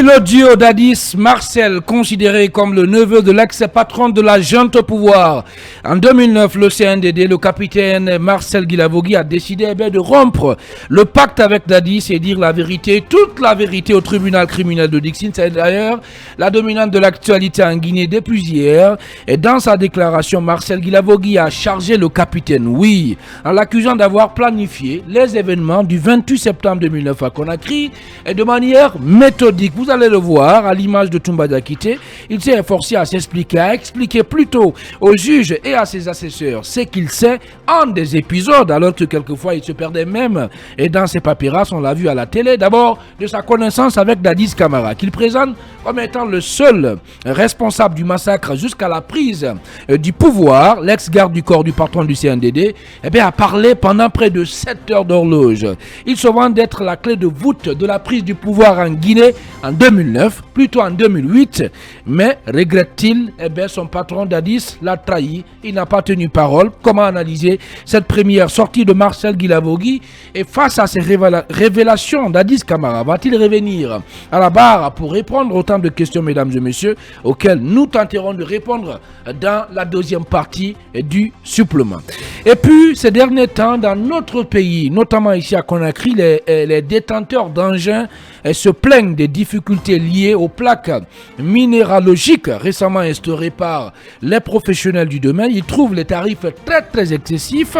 le duo Dadis Marcel, considéré comme le neveu de l'ex-patron de la junte au pouvoir. En 2009, le CNDD, le capitaine Marcel Guilavogui a décidé de rompre le pacte avec Dadis et dire la vérité, toute la vérité au tribunal criminel de Dixine. C'est d'ailleurs la dominante de l'actualité en Guinée depuis hier. Et dans sa déclaration, Marcel Guilavogui a chargé le capitaine, oui, en l'accusant d'avoir planifié les événements du 28 septembre 2009 à Conakry et de manière méthodique. Vous allez le voir à l'image de Toumba Diakité. Il s'est efforcé à s'expliquer, à expliquer plutôt aux juges et à ses assesseurs ce qu'il sait en des épisodes, alors que quelquefois il se perdait même. Et dans ses papyrus, on l'a vu à la télé, d'abord de sa connaissance avec Dadis Camara, qu'il présente comme étant le seul responsable du massacre jusqu'à la prise du pouvoir. L'ex-garde du corps du patron du CNDD a parlé pendant près de 7 heures d'horloge. Il se vante d'être la clé de voûte de la prise du pouvoir en Guinée en 2009, plutôt en 2008, mais regrette-t-il, son patron Dadis l'a trahi, il n'a pas tenu parole. Comment analyser cette première sortie de Marcel Guilavogui et face à ces révélations, Dadis Camara va-t-il revenir à la barre pour répondre autant de questions, mesdames et messieurs, auxquelles nous tenterons de répondre dans la deuxième partie du supplément. Et puis, ces derniers temps, dans notre pays, notamment ici à Conakry, les détenteurs d'engins se plaignent des difficultés liées aux plaques minéralogiques récemment instaurées par les professionnels du domaine. Ils trouvent les tarifs très très excessifs.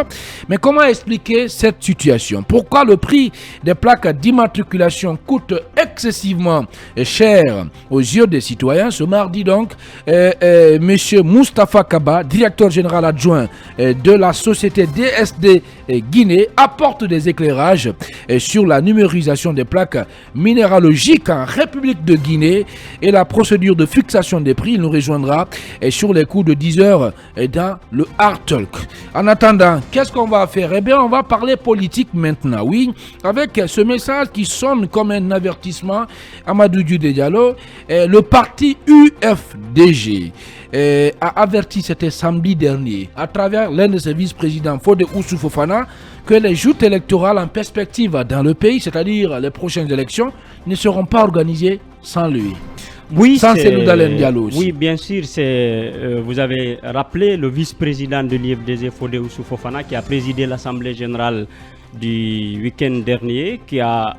Mais comment expliquer cette situation? Pourquoi le prix des plaques d'immatriculation coûte excessivement cher aux yeux des citoyens? Ce mardi donc, monsieur Moustapha Kaba, directeur général adjoint de la société DSD Guinée, apporte des éclairages sur la numérisation des plaques minéralogiques en République de Guinée et la procédure de fixation des prix. Il nous rejoindra sur les coups de 10 heures dans le Hard Talk. En attendant, qu'est-ce qu'on va faire? On va parler politique maintenant, oui, avec ce message qui sonne comme un avertissement. Amadou Diallo, le parti UFDG a averti, c'était samedi dernier, à travers l'un de ses vice-présidents, Fodé Oussou Fofana, que les joutes électorales en perspective dans le pays, c'est-à-dire les prochaines élections, ne seront pas organisées sans lui. Oui, sans Cellou Dalein Diallo aussi. Oui, bien sûr, vous avez rappelé le vice-président de l'IFDG, Fodé Oussou Fofana, qui a présidé l'Assemblée générale du week-end dernier, qui a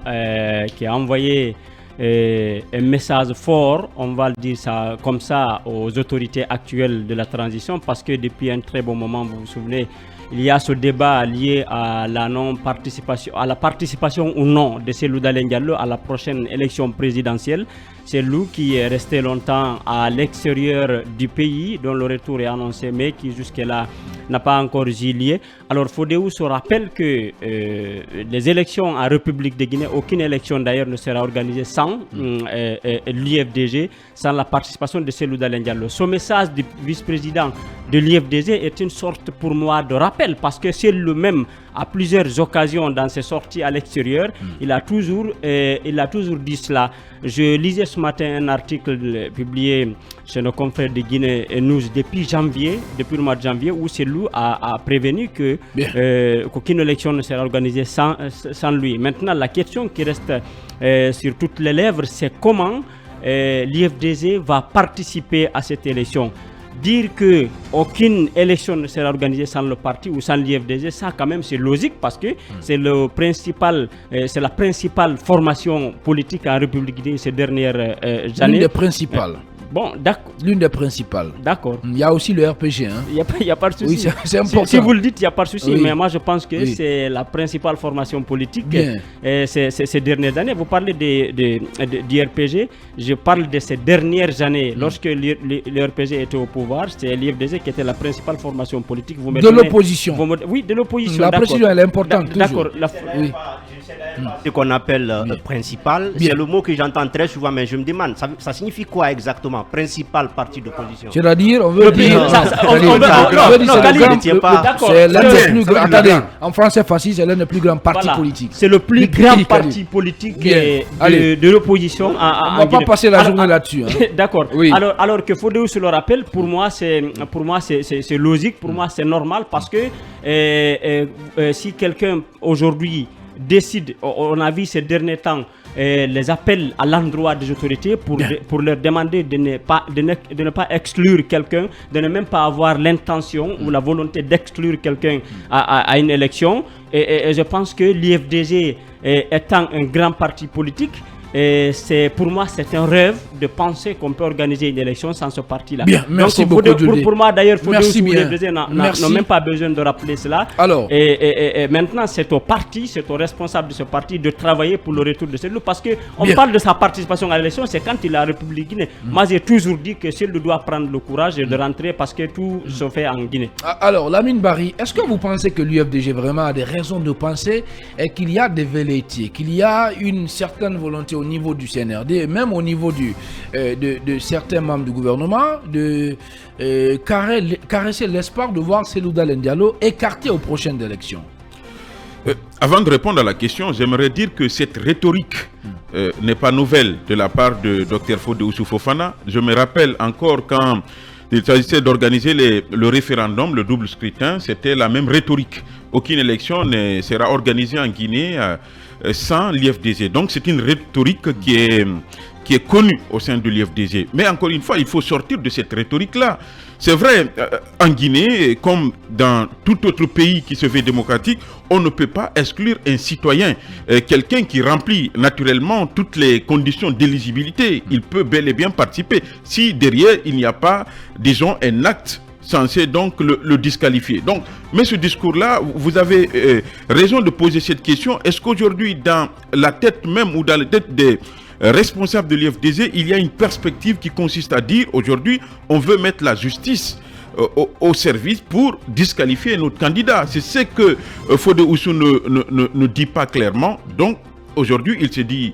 envoyé un message fort, on va le dire ça comme ça, aux autorités actuelles de la transition, parce que depuis un très bon moment, vous vous souvenez, il y a ce débat lié à la non-participation, à la participation ou non de Cellou Dalein Diallo à la prochaine élection présidentielle. Cellou qui est resté longtemps à l'extérieur du pays, dont le retour est annoncé, mais qui jusque-là n'a pas encore lieu. Alors Fodé Oussou rappelle que les élections en République de Guinée, aucune élection d'ailleurs ne sera organisée sans l'IFDG, sans la participation de Cellou Dalein Diallo. Ce message du vice-président de l'IFDG est une sorte pour moi de rappel, parce que c'est lui-même à plusieurs occasions dans ses sorties à l'extérieur, il a toujours dit cela. Je lisais ce matin un article publié chez nos confrères de Guinée News depuis le mois de janvier, où Cellou a prévenu qu'aucune élection ne sera organisée sans lui. Maintenant, la question qui reste sur toutes les lèvres, c'est comment l'IFDG va participer à cette élection. Dire qu'aucune élection ne sera organisée sans le parti ou sans l'IFDG, ça quand même c'est logique, parce que c'est la principale formation politique en République guinéenne ces dernières années. L'une des principales. Bon, d'accord. L'une des principales. D'accord. Il y a aussi le RPG. Hein. Il n'y a pas de souci. Oui, c'est important. Si vous le dites, il n'y a pas de souci. Oui. Mais moi, je pense que c'est la principale formation politique ces dernières années. Vous parlez du RPG. Je parle de ces dernières années. Lorsque le RPG était au pouvoir, c'est l'IFDG qui était la principale formation politique. De l'opposition. Oui, de l'opposition. La précision, elle est importante. D'accord. Oui. Ce qu'on appelle principal, c'est le mot que j'entends très souvent, mais je me demande, ça signifie quoi exactement, principal parti d'opposition? C'est-à-dire, on veut dire... C'est l'un des plus grands... Attendez, en français facile, c'est l'un des plus grands partis politiques. C'est le plus grand parti politique de l'opposition. On ne va pas passer la journée là-dessus. D'accord. Alors que Fodé Oussou le rappelle, pour moi, c'est logique, pour moi, c'est normal, parce que si quelqu'un aujourd'hui décide, on a vu ces derniers temps les appels à l'endroit des autorités pour leur demander de ne pas exclure quelqu'un, de ne même pas avoir l'intention ou la volonté d'exclure quelqu'un à une élection. Et je pense que l'IFDG, étant un grand parti politique, pour moi, c'est un rêve de penser qu'on peut organiser une élection sans ce parti-là. Bien, merci beaucoup. Pour moi, d'ailleurs, l'IFDG n'a même pas besoin de rappeler cela. Alors, et maintenant, c'est au parti, c'est aux responsables de ce parti de travailler pour le retour de Cellou, parce qu'on parle de sa participation à l'élection, c'est quand il a la République Guinée. Moi, j'ai toujours dit que Cellou doit prendre le courage de rentrer parce que tout se fait en Guinée. Alors, Lamine Barry, est-ce que vous pensez que l'UFDG vraiment a des raisons de penser qu'il y a des velléités, qu'il y a une certaine volonté au niveau du CNRD, même au niveau de certains membres du gouvernement, de caresser l'espoir de voir Cellou Dalein Diallo écarté aux prochaines élections? Avant de répondre à la question, j'aimerais dire que cette rhétorique n'est pas nouvelle de la part de Dr Fodé Ousou-Fofana. Je me rappelle encore quand il s'agissait d'organiser le référendum, le double scrutin, c'était la même rhétorique. Aucune élection ne sera organisée en Guinée sans l'IFDG. Donc c'est une rhétorique qui est connue au sein de l'IFDG. Mais encore une fois, il faut sortir de cette rhétorique-là. C'est vrai, en Guinée, comme dans tout autre pays qui se veut démocratique, on ne peut pas exclure un citoyen. Quelqu'un qui remplit naturellement toutes les conditions d'éligibilité, il peut bel et bien participer. Si derrière, il n'y a pas, disons, un acte censé donc le disqualifier. Donc, mais ce discours-là, vous avez raison de poser cette question. Est-ce qu'aujourd'hui, dans la tête même ou dans la tête des responsables de l'IFDG, il y a une perspective qui consiste à dire aujourd'hui, on veut mettre la justice au service pour disqualifier notre candidat? C'est ce que Fodé Oussou ne dit pas clairement. Donc, aujourd'hui, il se dit,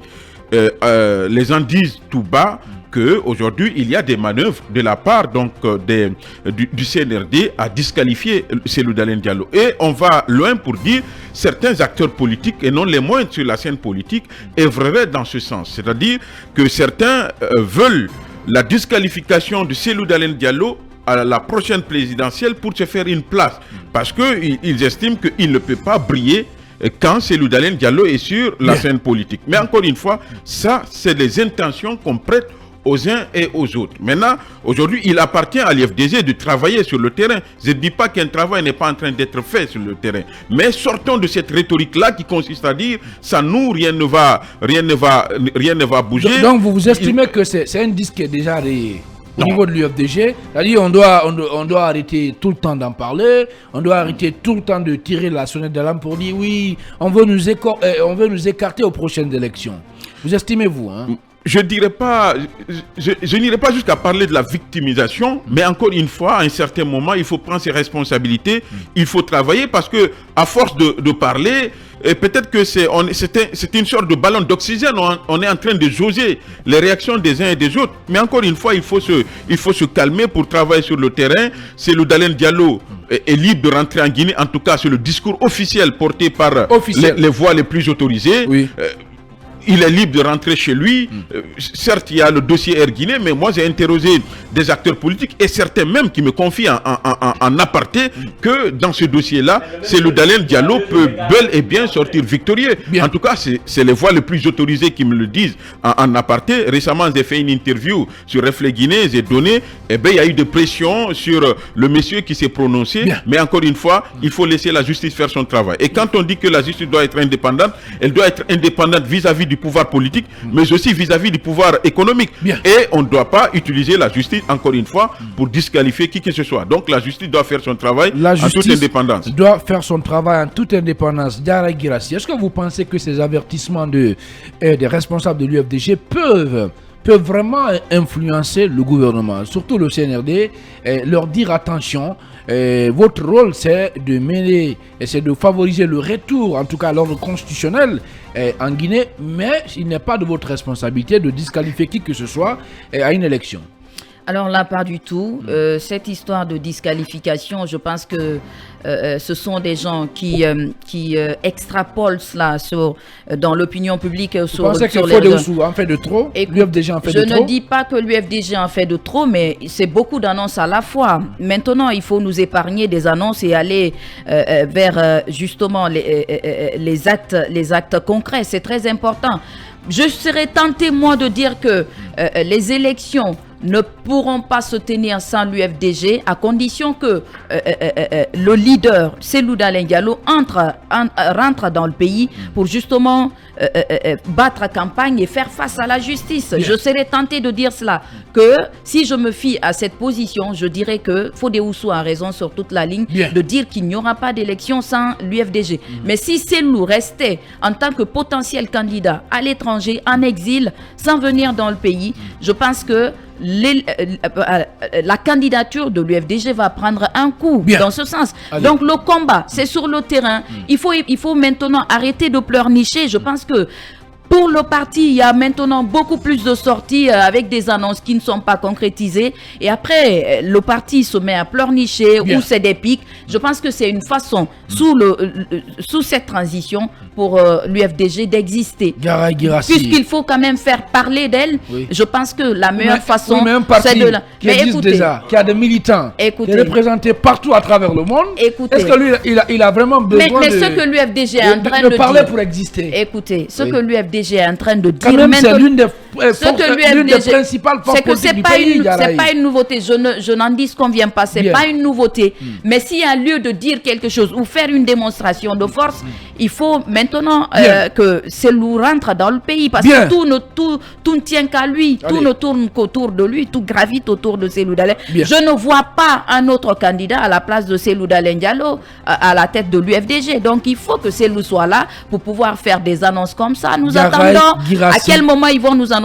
les gens disent tout bas, qu'aujourd'hui, il y a des manœuvres de la part donc, du CNRD à disqualifier Cellou Dalein Diallo. Et on va loin pour dire certains acteurs politiques, et non les moindres sur la scène politique, œuvreraient dans ce sens. C'est-à-dire que certains veulent la disqualification de Cellou Dalein Diallo à la prochaine présidentielle pour se faire une place. Parce qu'ils estiment qu'il ne peut pas briller quand Cellou Dalein Diallo est sur la scène politique. Mais encore une fois, ça, c'est les intentions qu'on prête aux uns et aux autres. Maintenant, aujourd'hui, il appartient à l'IFDG de travailler sur le terrain. Je ne dis pas qu'un travail n'est pas en train d'être fait sur le terrain. Mais sortons de cette rhétorique-là qui consiste à dire, sans nous, rien ne va bouger. Donc, vous estimez que c'est un disque qui est déjà rayé au niveau de l'UFDG? C'est-à-dire, on doit arrêter tout le temps d'en parler, on doit arrêter tout le temps de tirer la sonnette d'alarme pour dire, oui, on veut nous écarter aux prochaines élections. Vous estimez-vous, hein? Je n'irai pas jusqu'à parler de la victimisation, mais encore une fois, à un certain moment, il faut prendre ses responsabilités, il faut travailler, parce que à force de parler, peut-être que c'est une sorte de ballon d'oxygène, on est en train de jauger les réactions des uns et des autres, mais encore une fois, il faut se calmer pour travailler sur le terrain. Cellou Dalein Diallo est libre de rentrer en Guinée, en tout cas c'est le discours officiel porté par les voix les plus autorisées. Oui. Il est libre de rentrer chez lui. Certes, il y a le dossier Air Guinée, mais moi, j'ai interrogé des acteurs politiques et certains même qui me confient en aparté que dans ce dossier-là, Cellou Dalein Diallo peut bel et bien sortir victorieux. En tout cas, c'est les voix les plus autorisées qui me le disent en aparté. Récemment, j'ai fait une interview sur Reflet Guinée, j'ai donné, il y a eu des pressions sur le monsieur qui s'est prononcé. Mais encore une fois, il faut laisser la justice faire son travail. Et quand on dit que la justice doit être indépendante, elle doit être indépendante vis-à-vis du pouvoir politique, mais aussi vis-à-vis du pouvoir économique. Et on ne doit pas utiliser la justice, encore une fois, pour disqualifier qui que ce soit. Donc la justice doit faire son travail en toute indépendance. Doit faire son travail en toute indépendance. Diarra Guirassy, est-ce que vous pensez que ces avertissements des responsables de l'UFDG peuvent vraiment influencer le gouvernement, surtout le CNRD, leur dire attention, votre rôle c'est de mêler, c'est de favoriser le retour, en tout cas à l'ordre constitutionnel en Guinée, mais il n'est pas de votre responsabilité de disqualifier qui que ce soit à une élection. Alors là, pas du tout. Cette histoire de disqualification, je pense que ce sont des gens qui extrapolent cela dans l'opinion publique. Vous pensez que Fodé Oussou en fait de trop? L'UFDG en fait de trop? Je ne dis pas que l'UFDG en fait de trop, mais c'est beaucoup d'annonces à la fois. Maintenant, il faut nous épargner des annonces et aller vers justement les actes concrets. C'est très important. je serais tenté, moi, de dire que les élections ne pourront pas se tenir sans l'UFDG, à condition que le leader, Cellou Dalein Diallo, rentre dans le pays pour justement battre campagne et faire face à la justice. Bien. Je serais tenté de dire cela, que si je me fie à cette position, je dirais que Fodé Oussou a raison sur toute la ligne, Bien. de dire qu'il n'y aura pas d'élection sans l'UFDG. Mais si Cellou restait en tant que potentiel candidat à l'étranger, en exil, sans venir dans le pays, je pense que la candidature de l'UFDG va prendre un coup. Bien. Dans ce sens. Allez. Donc le combat, c'est sur le terrain. Il faut maintenant arrêter de pleurnicher. Je pense que pour le parti, il y a maintenant beaucoup plus de sorties avec des annonces qui ne sont pas concrétisées. Et après, le parti se met à pleurnicher Bien. ou c'est des pics. Je pense que c'est une façon, sous cette transition, pour l'UFDG d'exister. Garay Girassi. Puisqu'il faut quand même faire parler d'elle, Oui. je pense que la meilleure façon, mais un parti c'est de la... qui existe déjà, qui a des militants, qui Écoutez. est représenté partout à travers le monde. Écoutez. Est-ce que lui, il a vraiment besoin Mais de, ce que l'UFDG est en train de de parler dire, pour exister? écoutez, ce Oui. que l'UFDG est en train de Quand dire même, c'est maintenant, l'une des, ce que l'une des principales forces c'est que politiques c'est du pas pays, une, Garay. c'est pas une nouveauté. Je n'en dis ce qu'on vient pas. C'est Bien. pas une nouveauté. Mais s'il y a lieu de dire quelque chose ou faire une démonstration de force, il faut maintenant Bien. que Cellou rentre dans le pays parce Bien. que tout ne tient qu'à lui. Allez. Tout ne tourne qu'autour de lui. Tout gravite autour de Cellou Dalein. Bien. Je ne vois pas un autre candidat à la place de Cellou Dalein Diallo à la tête de l'UFDG. Donc il faut que Cellou soit là pour pouvoir faire des annonces comme ça. Nous Garay attendons Girassi. à quel moment ils vont nous annoncer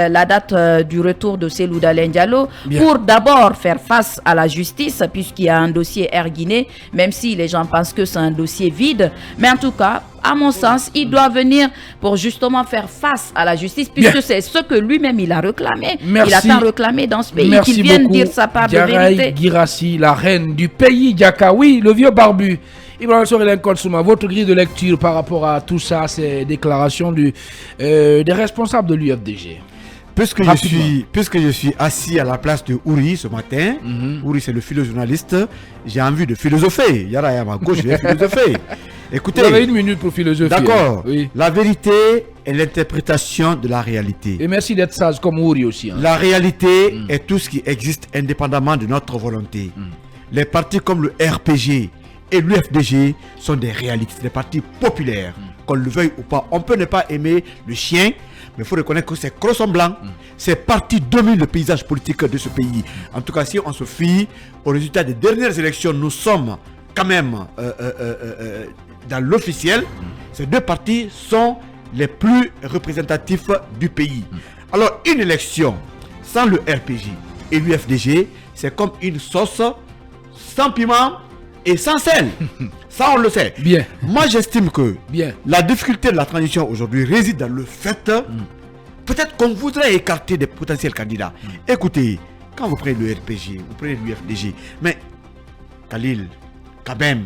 la date du retour de Cellou Dalein Diallo Bien. pour d'abord faire face à la justice puisqu'il y a un dossier Air Guinée, même si les gens pensent que c'est un dossier vide. Mais en tout cas, à mon sens, il doit venir pour justement faire face à la justice puisque Bien. c'est ce que lui-même il a réclamé. Merci. Il a tant réclamé dans ce pays Merci qu'il vienne beaucoup, dire sa part de Garay vérité. Girassi, la reine du pays, Diaka. Oui, le vieux barbu. Ibrahim Sorel Nkonsouma, votre grille de lecture par rapport à tout ça, ces déclarations des responsables de l'UFDG. Puisque je suis assis à la place de Ouri ce matin, Ouri c'est le philo-journaliste, j'ai envie de philosopher. Yara à ma gauche, je vais philosopher. Écoutez, Vous avez une minute pour philosopher. d'accord, Oui. la vérité est l'interprétation de la réalité. Et merci d'être sage comme Ouri aussi. Hein. La réalité est tout ce qui existe indépendamment de notre volonté. Les partis comme le RPG et l'UFDG sont des réalités, des partis populaires. Qu'on le veuille ou pas, on peut ne pas aimer le chien, mais il faut reconnaître que c'est Crosson Blanc. Ces partis dominent le paysage politique de ce pays. En tout cas, si on se fie au résultat des dernières élections, nous sommes quand même dans l'officiel. Ces deux partis sont les plus représentatifs du pays. Alors, une élection sans le RPG et l'UFDG, c'est comme une sauce sans piment et sans sel. Ça, on le sait. Bien. Moi, j'estime que Bien. la difficulté de la transition aujourd'hui réside dans le fait peut-être qu'on voudrait écarter des potentiels candidats. Écoutez, quand vous prenez le RPG, vous prenez l'UFDG, mais Khalil, quand même,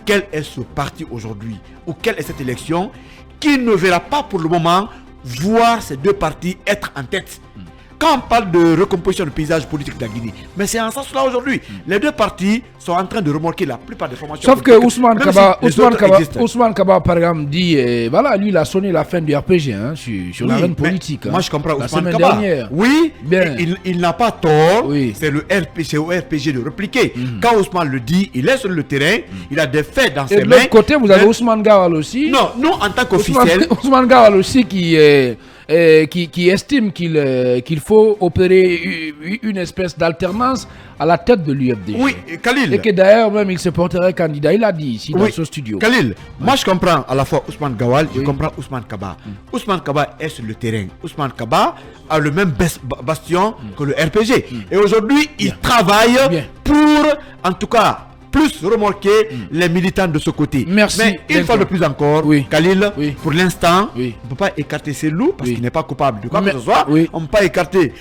quel est ce parti aujourd'hui ou quelle est cette élection qui ne verra pas pour le moment voir ces deux partis être en tête? Quand on parle de recomposition du paysage politique de la Guinée, mais c'est en sens là aujourd'hui. Les deux partis sont en train de remorquer la plupart des formations. Sauf que politiques, Ousmane même Kaba, si les autres existent. Ousmane Kaba, par exemple, dit, voilà, lui, il a sonné la fin du RPG hein, sur Oui, l'arène mais politique. Moi, hein, je comprends la Ousmane semaine Kaba. dernière. Oui, Bien. et il n'a pas tort. Oui. C'est au RPG de répliquer. Quand Ousmane le dit, il est sur le terrain, il a des faits dans Et ses de mains. l'autre côté, vous avez Mais- Ousmane Gawal aussi. Non, nous, en tant qu'officiel, Ousmane Gawal aussi qui estime qu'il faut opérer une espèce d'alternance à la tête de l'UFDG. oui, Khalil. Et que d'ailleurs, même, il se porterait candidat. Il a dit ici dans Oui, ce studio. Khalil, moi je comprends à la fois Ousmane Gawal, je Oui. comprends Ousmane Kaba. Ousmane Kaba est sur le terrain. Ousmane Kaba a le même bastion que le RPG. Et aujourd'hui, il travaille Bien. pour, en tout cas, plus remorquer les militants de ce côté. Merci, Mais une fois de plus encore, Oui. Khalil, Oui. pour l'instant, Oui. on ne peut pas écarter ces loups parce Oui. qu'il n'est pas coupable de quoi Mais- que ce soit. oui. On ne peut pas écarter.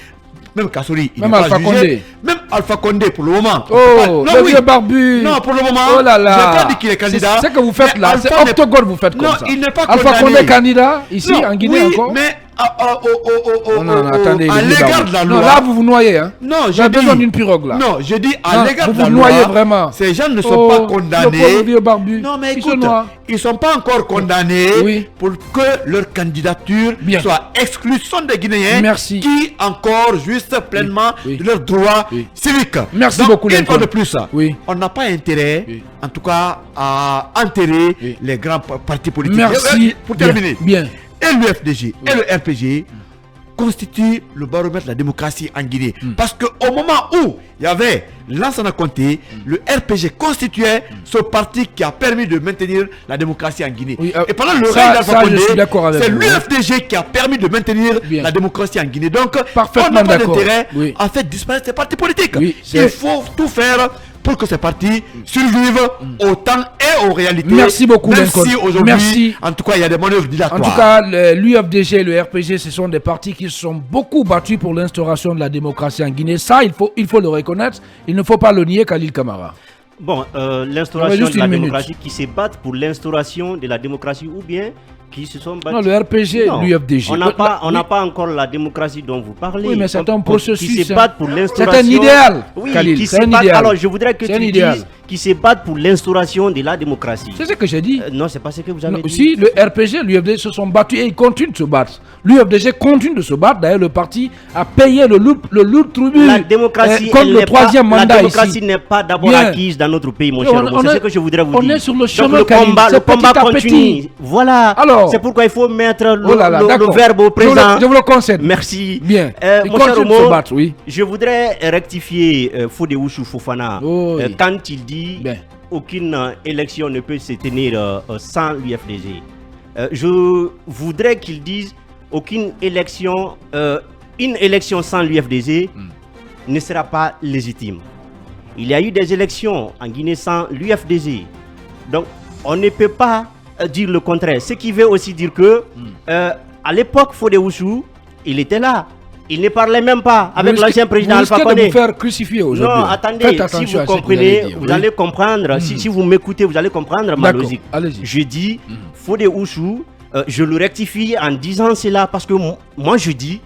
Même Kassori, il Même n'est pas Alpha jugé. Condé. Même Alpha Condé pour le moment. Oh, Non, le oui. vieux barbu. Non, pour le moment, Oh là là. j'ai pas dit qu'il est candidat. C'est ce que vous faites Mais là. Alpha C'est n'est- Octogone, vous faites comme Non, ça. il n'est pas Alpha condamné. Condé candidat ici Non, en Guinée oui, encore. mais attendez, à l'égard de la loi. Non, là, vous vous noyez. Hein. Non, j'ai besoin d'une pirogue là. Non, je dis à l'égard de la vous noyez loi. vraiment. Ces gens ne sont pas condamnés. Le pauvre vieux barbu. Non, mais Ils écoute, sont noirs. ils ne sont pas encore condamnés Oui. pour que leur candidature Bien. soit exclue. Ce sont des Guinéens Merci. qui encore jouissent pleinement Oui. de leurs droits civiques. Merci Donc, beaucoup, une Lincoln. fois de plus, Oui. on n'a pas intérêt, Oui. en tout cas, à enterrer Oui. les grands partis politiques. Merci. Pour terminer, Bien. et l'UFDG et le RPG constituent le baromètre de la démocratie en Guinée. Parce qu'au moment où il y avait Lansana Conté, le RPG constituait ce parti qui a permis de maintenir la démocratie en Guinée. Oui, et pendant le ça, règne d'Alpha je Condé, suis d'accord avec c'est vous, l'UFDG qui a permis de maintenir Bien. la démocratie en Guinée. Donc, Parfaitement on n'a pas d'accord. d'intérêt Oui. à faire disparaître ces partis politiques. Oui, Il faut tout faire pour que ces partis survivent au temps et aux réalités. Merci beaucoup, même Lincoln. si aujourd'hui, Merci. en tout cas, il y a des manœuvres dilatoires. En tout cas, l'UFDG et le RPG, ce sont des partis qui se sont beaucoup battus pour l'instauration de la démocratie en Guinée. Ça, il faut le reconnaître. Il ne faut pas le nier, Khalil Kamara. Bon, Ouais, l'instauration juste de la une minute. démocratie, qui se battent pour l'instauration de la démocratie ou bien qui se sont battus. Non, le RPG, Non, l'UFDG. On n'a pas, Oui. pas encore la démocratie dont vous parlez. Oui, mais c'est un Qui processus, se hein. battent pour C'est l'instauration. un idéal, Oui, Khalil, qui c'est se un battent. idéal. Alors, je voudrais que C'est un tu idéal. dises qui se battent pour l'instauration de la démocratie. C'est ce que j'ai dit. Non, c'est pas ce que vous avez Non, dit. si, le RPG, l'UFDG se sont battus et ils continuent de se battre. L'UFDG continue de se battre. D'ailleurs, le parti a payé le lourd tribut La démocratie, contre elle le n'est troisième pas, mandat la démocratie ici. n'est pas d'abord Bien. acquise dans notre pays, mon On- cher on Homo. C'est est- ce que je voudrais vous on dire. est sur le Donc, chemin, le Khalil. combat, C'est le combat petit à continue. petit. Voilà. Alors, c'est pourquoi il faut mettre le, Oh là là, le d'accord. verbe au présent. Je vous le concède. Merci. Bien. Ils Mon cher continuent de se Homo, battre, oui. je voudrais rectifier Fodéouchou Fofana Oh, oui. quand il dit Bien. aucune élection ne peut se tenir sans l'UFDG. Je voudrais qu'il dise aucune élection, une élection sans l'UFDG ne sera pas légitime. Il y a eu des élections en Guinée sans l'UFDG. Donc, on ne peut pas dire le contraire. Ce qui veut aussi dire que, à l'époque, Fodéouchou, il était là. Il ne parlait même pas avec Vous l'ancien risquez- président vous Alpha risquez de Condé. vous faire crucifier aujourd'hui. Non, attendez, Faites si attention vous à ce que comprenez, allez dire, vous oui. allez comprendre. Si vous m'écoutez, vous allez comprendre ma D'accord, logique. allez-y. Je dis, Fodéouchou, je le rectifie en disant cela parce que moi je dis,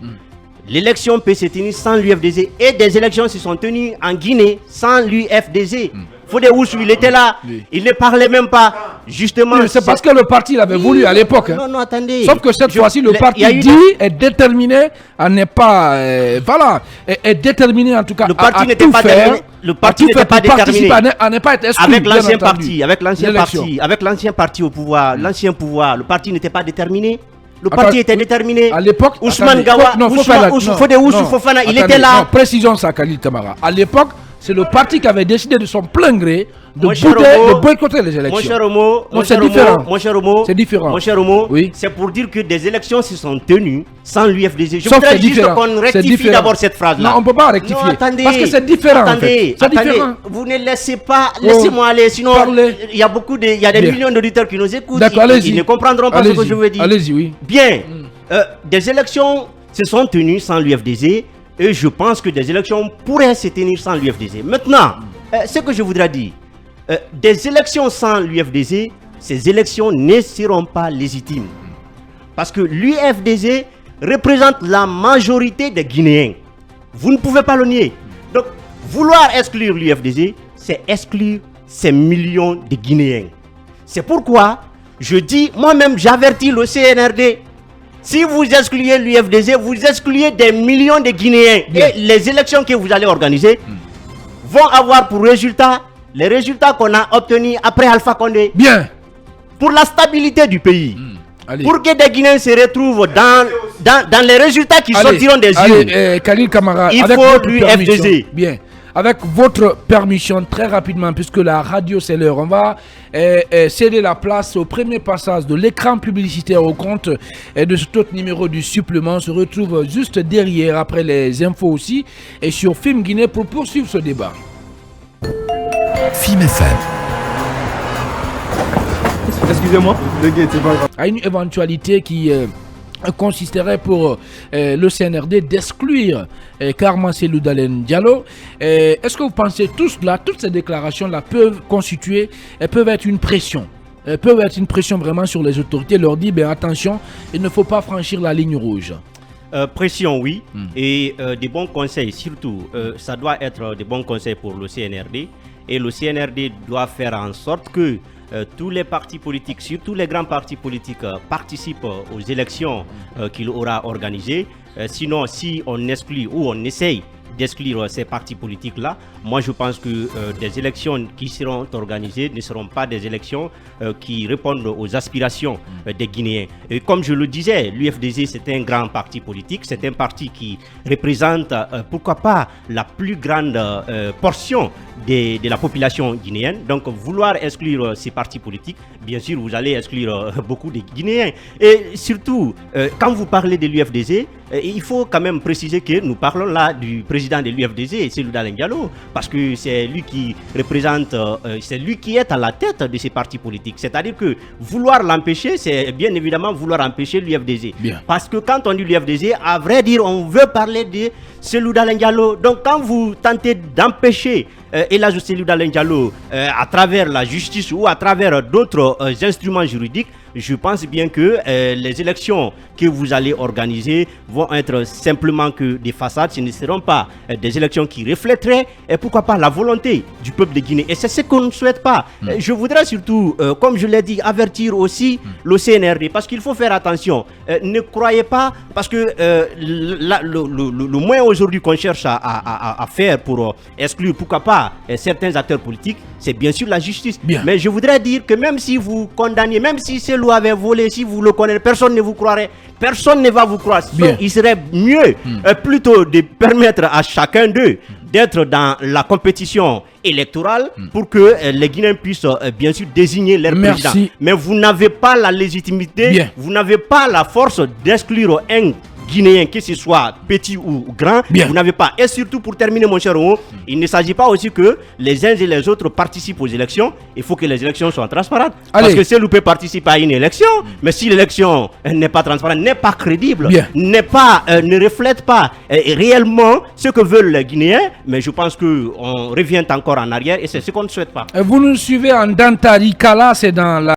l'élection peut se tenir sans l'UFDG et des élections se sont tenues en Guinée sans l'UFDG. Fodéouchou, il était là, Oui. il ne parlait même pas. Justement, Oui, c'est parce que le parti l'avait voulu à l'époque. hein. Non, non, attendez. Sauf que cette fois-ci, le il y parti a eu dit est déterminé à ne pas. Voilà. Est déterminé en tout cas Le parti à n'était tout pas faire. déterminé. Le parti à tout n'était faire pas pour participer, déterminé. à ne pas être exclu. avec bien l'ancien entendu, parti, avec l'ancien l'élection. parti, avec l'ancien parti au pouvoir, l'ancien pouvoir, le parti n'était pas déterminé. Le Attends, parti était oui, déterminé. À l'époque, Ousmane attendez, Gawa, non, Fofana, non, Fodéouchou non, Fofana, il attendez, était là. non, précisons ça, Khalil Kamara. À l'époque, c'est le parti qui avait décidé de son plein gré de, Mon cher bouder, Homo, de boycotter les élections. Mon cher Homo, Non, c'est différent. mon cher Homo, C'est différent. Mon cher Homo, Oui. c'est pour dire que des élections se sont tenues sans l'UFDG. Je Sauf voudrais c'est juste différent. qu'on C'est rectifie différent. d'abord cette phrase-là. Non, on ne peut pas rectifier. Non, attendez. Parce que c'est différent. en Attendez, fait. C'est attendez. différent. Vous ne laissez pas, laissez-moi aller, sinon Parlez. il y a beaucoup de, il y a des Bien. millions d'auditeurs qui nous écoutent. D'accord, allez-y. Ils ne comprendront pas ce que Allez-y. je veux dire. Allez-y, oui. Bien, des élections se sont tenues sans l'UFDG et je pense que des élections pourraient se tenir sans l'UFDG. Maintenant, ce que je voudrais dire, des élections sans l'UFDG, ces élections ne seront pas légitimes. Parce que l'UFDG représente la majorité des Guinéens. Vous ne pouvez pas le nier. Donc, vouloir exclure l'UFDG, c'est exclure ces millions de Guinéens. C'est pourquoi je dis, moi-même, j'avertis le CNRD. Si vous excluez l'UFDG, vous excluez des millions de Guinéens. Bien. Et les élections que vous allez organiser vont avoir pour résultat les résultats qu'on a obtenus après Alpha Condé. Bien. Pour la stabilité du pays. Allez. Pour que des Guinéens se retrouvent dans les résultats qui Allez, sortiront des allez, urnes. Khalil Kamara, Il avec faut votre l'UFDG. permission, bien. Avec votre permission, très rapidement, puisque la radio c'est l'heure, on va céder la place au premier passage de l'écran publicitaire au compte de cet autre numéro du supplément. On se retrouve juste derrière, après les infos aussi, et sur Film Guinée pour poursuivre ce débat. Film FM. Excusez-moi, À une éventualité qui consisterait pour le CNRD d'exclure Karma Selou Dalen Diallo. Est-ce que vous pensez tous là, toutes ces déclarations-là peuvent constituer, peuvent être une pression, peuvent être une pression vraiment sur les autorités, leur dire, ben attention, il ne faut pas franchir la ligne rouge. Pression, oui, et des bons conseils, surtout, ça doit être des bons conseils pour le CNRD, et le CNRD doit faire en sorte que tous les partis politiques, surtout les grands partis politiques, participent aux élections qu'il aura organisées. Sinon, si on exclut ou on essaye d'exclure ces partis politiques-là, moi je pense que des élections qui seront organisées ne seront pas des élections qui répondent aux aspirations des Guinéens. Et comme je le disais, l'UFDG c'est un grand parti politique, c'est un parti qui représente, pourquoi pas, la plus grande portion de la population guinéenne. Donc vouloir exclure ces partis politiques, bien sûr vous allez exclure beaucoup de Guinéens. Et surtout, quand vous parlez de l'UFDG, il faut quand même préciser que nous parlons là du président de l'UFDG, c'est Loudalen Diallo, parce que c'est lui qui représente, c'est lui qui est à la tête de ces partis politiques. C'est-à-dire que vouloir l'empêcher, c'est bien évidemment vouloir empêcher l'UFDG. Parce que quand on dit l'UFDG, à vrai dire, on veut parler de Loudalen Diallo. Donc quand vous tentez d'empêcher Elhadji Loudalen Diallo à travers la justice ou à travers d'autres instruments juridiques, je pense bien que les élections que vous allez organiser vont être simplement que des façades. Ce ne seront pas des élections qui reflèteraient, et pourquoi pas, la volonté du peuple de Guinée. Et c'est ce qu'on ne souhaite pas. Je voudrais surtout, comme je l'ai dit, avertir aussi le CNRD, parce qu'il faut faire attention. Ne croyez pas, parce que le moyen aujourd'hui qu'on cherche à faire pour exclure, pourquoi pas, certains acteurs politiques, c'est bien sûr la justice. Mais je voudrais dire que même si vous condamnez, même si c'est avait volé, si vous le connaissez, personne ne vous croirait, personne ne va vous croire. Il serait mieux plutôt de permettre à chacun d'eux d'être dans la compétition électorale pour que les Guinéens puissent bien sûr désigner leur président. Mais vous n'avez pas la légitimité, vous n'avez pas la force d'exclure un Guinéen, que ce soit petit ou grand, vous n'avez pas. Et surtout, pour terminer, mon cher Owo, il ne s'agit pas aussi que les uns et les autres participent aux élections. Il faut que les élections soient transparentes. Parce que celui peut participer à une élection, mais si l'élection n'est pas transparente, n'est pas crédible, ne reflète pas réellement ce que veulent les Guinéens, mais je pense qu'on revient encore en arrière et c'est ce qu'on ne souhaite pas. Vous nous suivez en Dantari Kala, c'est dans la